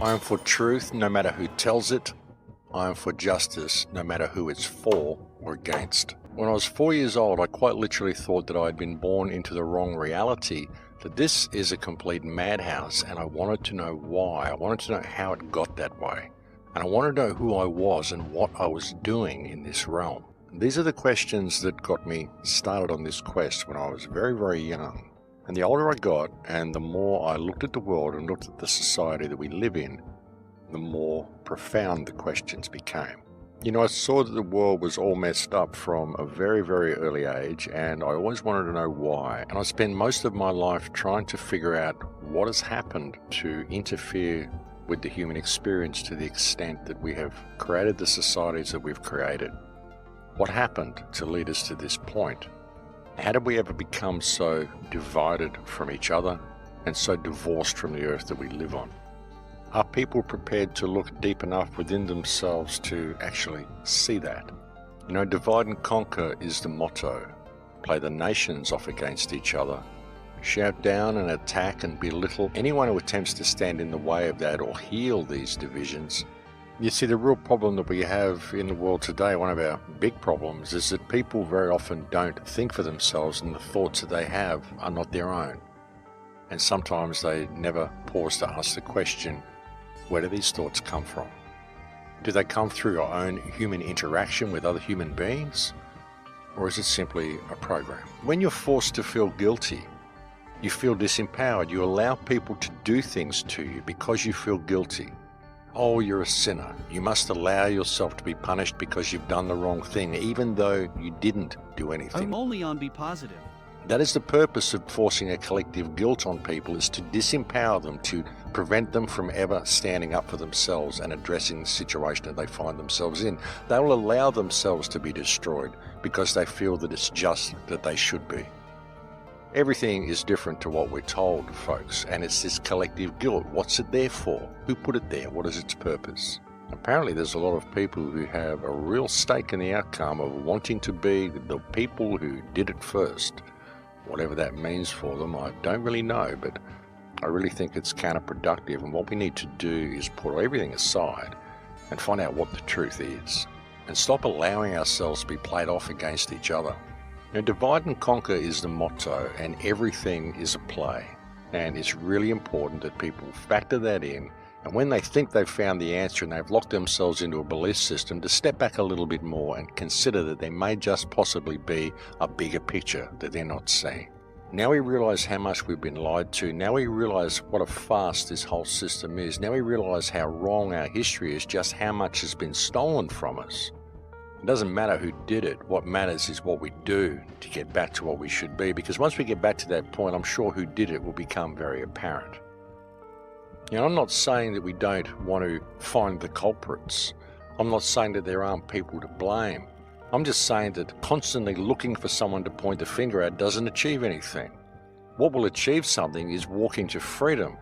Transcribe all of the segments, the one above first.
I am for truth, no matter who tells it. I am for justice, no matter who it's for or against. When I was 4 years old, I quite literally thought that I had been born into the wrong reality, that this is a complete madhouse, and I wanted to know why. I wanted to know how it got that way. And I wanted to know who I was and what I was doing in this realm. These are the questions that got me started on this quest when I was very, very young. And the older I got, and the more I looked at the world and looked at the society that we live in, the more profound the questions became. You know, I saw that the world was all messed up from a very, very early age, and I always wanted to know why. And I spent most of my life trying to figure out what has happened to interfere with the human experience to the extent that we have created the societies that we've created. What happened to lead us to this point? How did we ever become so divided from each other and so divorced from the earth that we live on? Are people prepared to look deep enough within themselves to actually see that? You know, divide and conquer is the motto. Play the nations off against each other. Shout down and attack and belittle anyone who attempts to stand in the way of that or heal these divisions. You see, the real problem that we have in the world today, one of our big problems, is that people very often don't think for themselves, and the thoughts that they have are not their own. And sometimes they never pause to ask the question, where do these thoughts come from? Do they come through our own human interaction with other human beings? Or is it simply a program? When you're forced to feel guilty, you feel disempowered. You allow people to do things to you because you feel guilty. Oh, you're a sinner. You must allow yourself to be punished because you've done the wrong thing, even though you didn't do anything. I'm only on Be Positive. That is the purpose of forcing a collective guilt on people, is to disempower them, to prevent them from ever standing up for themselves and addressing the situation that they find themselves in. They will allow themselves to be destroyed because they feel that it's just that they should be. Everything is different to what we're told, folks, and it's this collective guilt. What's it there for? Who put it there? What is its purpose? Apparently there's a lot of people who have a real stake in the outcome of wanting to be the people who did it first. Whatever that means for them, I don't really know, but I really think it's counterproductive, and what we need to do is put everything aside and find out what the truth is, and stop allowing ourselves to be played off against each other. Now, divide and conquer is the motto, and everything is a play, and it's really important that people factor that in, and when they think they've found the answer and they've locked themselves into a belief system, to step back a little bit more and consider that there may just possibly be a bigger picture that they're not seeing. Now we realize how much we've been lied to. Now we realize what a farce this whole system is. Now we realize how wrong our history is, just how much has been stolen from us. It doesn't matter who did it. What matters is what we do to get back to what we should be, because once we get back to that point, I'm sure who did it will become very apparent. You know, I'm not saying that we don't want to find the culprits. I'm not saying that there aren't people to blame. I'm just saying that constantly looking for someone to point the finger at doesn't achieve anything. What will achieve something is walking to freedom.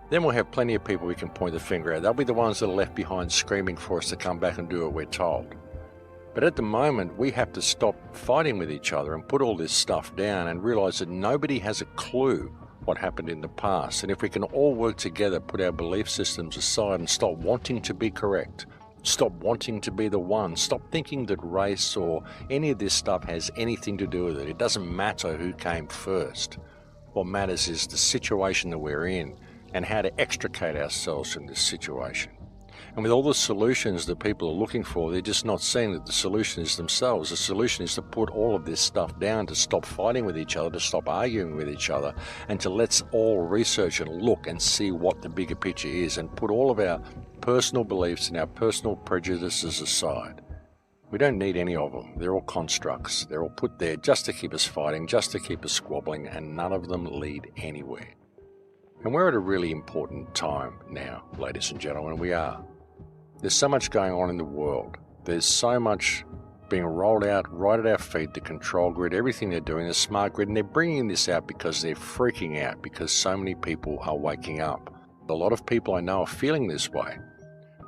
Then we'll have plenty of people we can point the finger at. They'll be the ones that are left behind screaming for us to come back and do what we're told. But at the moment, we have to stop fighting with each other and put all this stuff down and realize that nobody has a clue what happened in the past. And if we can all work together, put our belief systems aside and stop wanting to be correct, stop wanting to be the one, stop thinking that race or any of this stuff has anything to do with it. It doesn't matter who came first. What matters is the situation that we're in and how to extricate ourselves from this situation. And with all the solutions that people are looking for, they're just not seeing that the solution is themselves. The solution is to put all of this stuff down, to stop fighting with each other, to stop arguing with each other, and to let's all research and look and see what the bigger picture is, and put all of our personal beliefs and our personal prejudices aside. We don't need any of them. They're all constructs. They're all put there just to keep us fighting, just to keep us squabbling, and none of them lead anywhere. And we're at a really important time now, ladies and gentlemen. We are. There's so much going on in the world. There's so much being rolled out right at our feet, the control grid, everything they're doing, the smart grid, and they're bringing this out because they're freaking out, because so many people are waking up. A lot of people I know are feeling this way.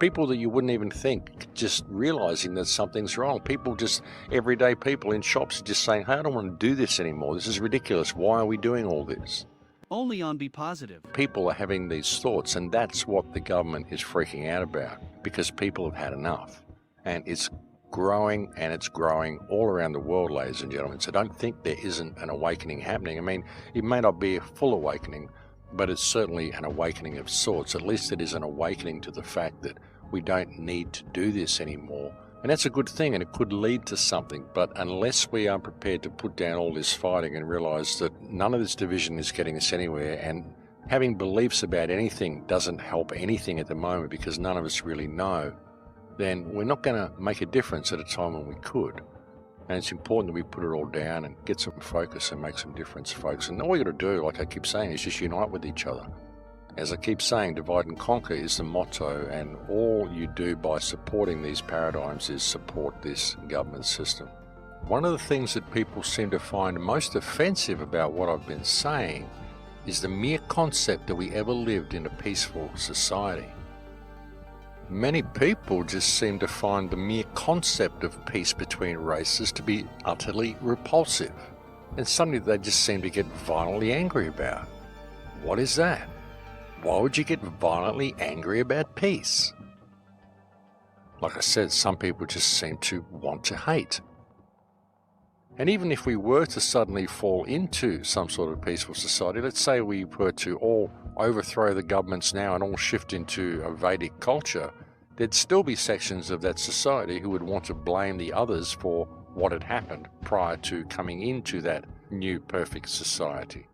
People that you wouldn't even think, just realizing that something's wrong. People just, everyday people in shops just saying, hey, I don't want to do this anymore. This is ridiculous. Why are we doing all this? Only on Be Positive. People are having these thoughts, and that's what the government is freaking out about, because people have had enough. And it's growing, and it's growing all around the world, ladies and gentlemen. So don't think there isn't an awakening happening. I mean, it may not be a full awakening, but it's certainly an awakening of sorts. At least it is an awakening to the fact that we don't need to do this anymore. And that's a good thing, and it could lead to something. But unless we are prepared to put down all this fighting and realize that none of this division is getting us anywhere, and having beliefs about anything doesn't help anything at the moment because none of us really know, then we're not going to make a difference at a time when we could. And it's important that we put it all down and get some focus and make some difference, folks. And all we got to do, like I keep saying, is just unite with each other. As I keep saying, divide and conquer is the motto, and all you do by supporting these paradigms is support this government system. One of the things that people seem to find most offensive about what I've been saying is the mere concept that we ever lived in a peaceful society. Many people just seem to find the mere concept of peace between races to be utterly repulsive, and something they just seem to get violently angry about. What is that? Why would you get violently angry about peace? Like I said, some people just seem to want to hate. And even if we were to suddenly fall into some sort of peaceful society, let's say we were to all overthrow the governments now and all shift into a Vedic culture, there'd still be sections of that society who would want to blame the others for what had happened prior to coming into that new perfect society.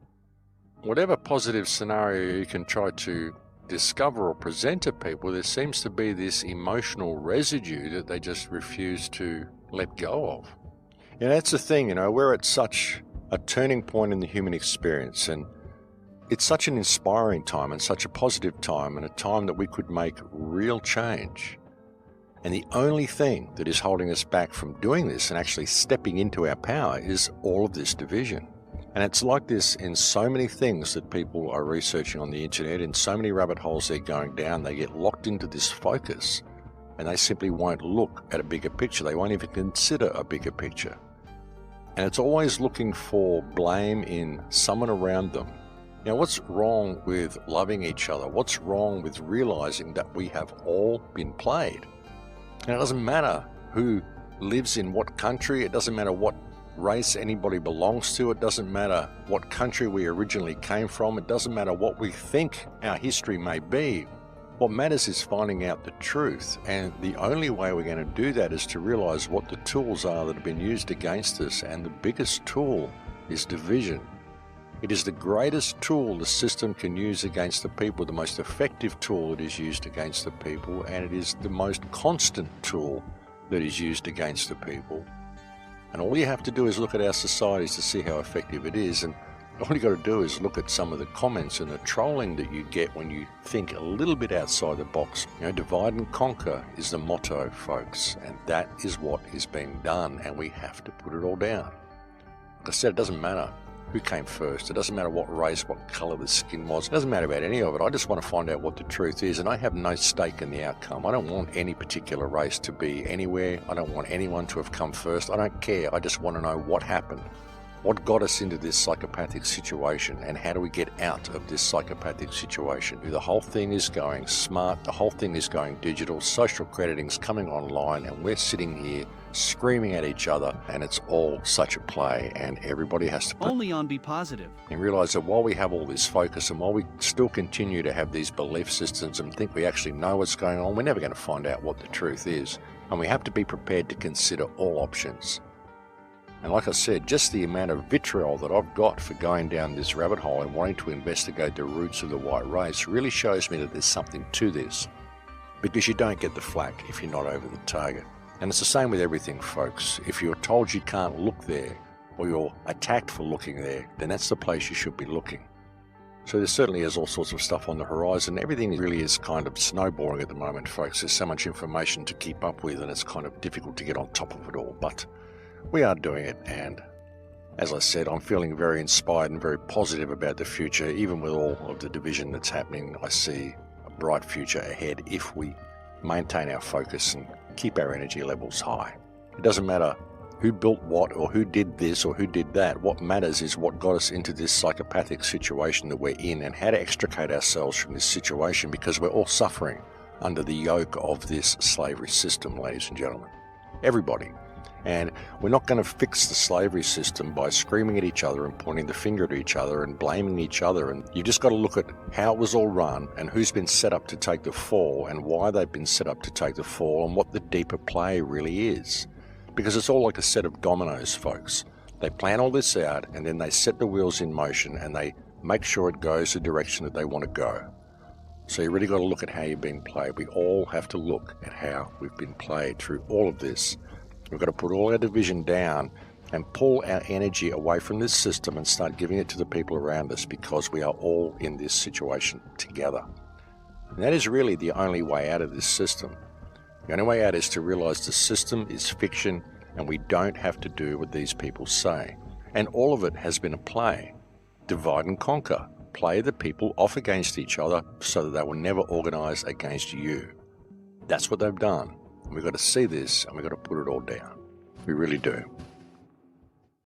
Whatever positive scenario you can try to discover or present to people, there seems to be this emotional residue that they just refuse to let go of. And that's the thing, we're at such a turning point in the human experience, and it's such an inspiring time and such a positive time, and a time that we could make real change. And the only thing that is holding us back from doing this and actually stepping into our power is all of this division. And it's like this in so many things that people are researching on the internet, in so many rabbit holes they're going down. They get locked into this focus and they simply won't look at a bigger picture. They won't even consider a bigger picture. And it's always looking for blame in someone around them. What's wrong with loving each other? What's wrong with realizing that we have all been played? And it doesn't matter who lives in what country. It doesn't matter what race anybody belongs to. It doesn't matter what country we originally came from. It doesn't matter what we think our history may be. What matters is finding out the truth, and the only way we're going to do that is to realize what the tools are that have been used against us, and the biggest tool is division. It is the greatest tool the system can use against the people, the most effective tool that is used against the people, and it is the most constant tool that is used against the people. And all you have to do is look at our societies to see how effective it is. And all you got to do is look at some of the comments and the trolling that you get when you think a little bit outside the box. Divide and conquer is the motto, folks. And that is what is being done. And we have to put it all down. Like I said, it doesn't matter who came first. It doesn't matter what race, what colour the skin was. It doesn't matter about any of it. I just want to find out what the truth is, and I have no stake in the outcome. I don't want any particular race to be anywhere. I don't want anyone to have come first. I don't care. I just want to know what happened. What got us into this psychopathic situation, and how do we get out of this psychopathic situation? The whole thing is going smart. The whole thing is going digital. Social crediting's coming online, and we're sitting here screaming at each other, and it's all such a play, and everybody has to only on Be Positive. And realize that while we have all this focus, and while we still continue to have these belief systems and think we actually know what's going on, we're never going to find out what the truth is. And we have to be prepared to consider all options. And like I said, just the amount of vitriol that I've got for going down this rabbit hole and wanting to investigate the roots of the white race really shows me that there's something to this. Because you don't get the flack if you're not over the target. And it's the same with everything, folks. If you're told you can't look there, or you're attacked for looking there, then that's the place you should be looking. So there certainly is all sorts of stuff on the horizon. Everything really is kind of snowballing at the moment, folks. There's so much information to keep up with, and it's kind of difficult to get on top of it all. But we are doing it, and as I said, I'm feeling very inspired and very positive about the future. Even with all of the division that's happening, I see a bright future ahead if we maintain our focus and keep our energy levels high. It doesn't matter who built what or who did this or who did that. What matters is what got us into this psychopathic situation that we're in and how to extricate ourselves from this situation, because we're all suffering under the yoke of this slavery system, ladies and gentlemen. Everybody. And we're not going to fix the slavery system by screaming at each other and pointing the finger at each other and blaming each other. And you just got to look at how it was all run and who's been set up to take the fall and why they've been set up to take the fall and what the deeper play really is. Because it's all like a set of dominoes, folks. They plan all this out and then they set the wheels in motion and they make sure it goes the direction that they want to go. So you really got to look at how you've been played. We all have to look at how we've been played through all of this. We've got to put all our division down and pull our energy away from this system and start giving it to the people around us, because we are all in this situation together. And that is really the only way out of this system. The only way out is to realize the system is fiction and we don't have to do what these people say. And all of it has been a play. Divide and conquer. Play the people off against each other so that they will never organize against you. That's what they've done. We've got to see this and we've got to put it all down. We really do.